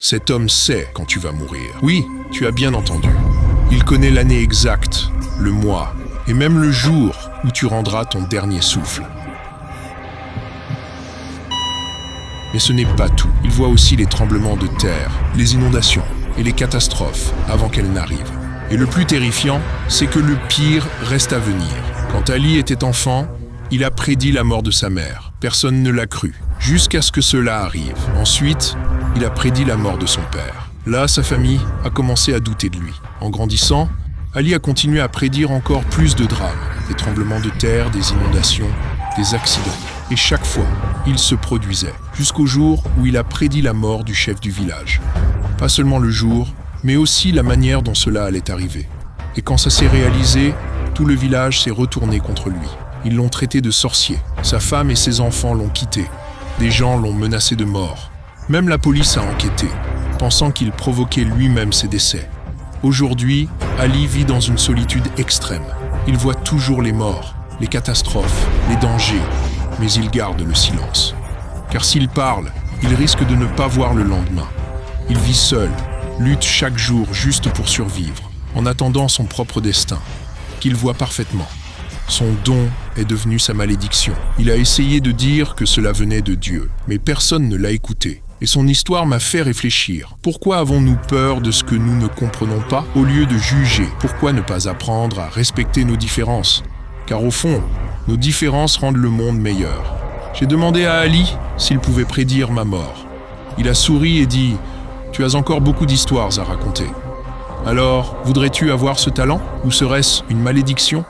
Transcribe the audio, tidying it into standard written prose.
Cet homme sait quand tu vas mourir. Oui, tu as bien entendu. Il connaît l'année exacte, le mois, et même le jour où tu rendras ton dernier souffle. Mais ce n'est pas tout. Il voit aussi les tremblements de terre, les inondations et les catastrophes avant qu'elles n'arrivent. Et le plus terrifiant, c'est que le pire reste à venir. Quand Ali était enfant, il a prédit la mort de sa mère. Personne ne l'a cru, jusqu'à ce que cela arrive. Ensuite, il a prédit la mort de son père. Là, sa famille a commencé à douter de lui. En grandissant, Ali a continué à prédire encore plus de drames, des tremblements de terre, des inondations, des accidents. Et chaque fois, il se produisait, jusqu'au jour où il a prédit la mort du chef du village. Pas seulement le jour, mais aussi la manière dont cela allait arriver. Et quand ça s'est réalisé, tout le village s'est retourné contre lui. Ils l'ont traité de sorcier. Sa femme et ses enfants l'ont quitté. Des gens l'ont menacé de mort. Même la police a enquêté, pensant qu'il provoquait lui-même ses décès. Aujourd'hui, Ali vit dans une solitude extrême. Il voit toujours les morts, les catastrophes, les dangers, mais il garde le silence. Car s'il parle, il risque de ne pas voir le lendemain. Il vit seul, lutte chaque jour juste pour survivre, en attendant son propre destin, qu'il voit parfaitement. Son don est devenu sa malédiction. Il a essayé de dire que cela venait de Dieu, mais personne ne l'a écouté. Et son histoire m'a fait réfléchir. Pourquoi avons-nous peur de ce que nous ne comprenons pas au lieu de juger? Pourquoi ne pas apprendre à respecter nos différences? Car au fond, nos différences rendent le monde meilleur. J'ai demandé à Ali s'il pouvait prédire ma mort. Il a souri et dit « Tu as encore beaucoup d'histoires à raconter. Alors, voudrais-tu avoir ce talent ou serait-ce une malédiction ?»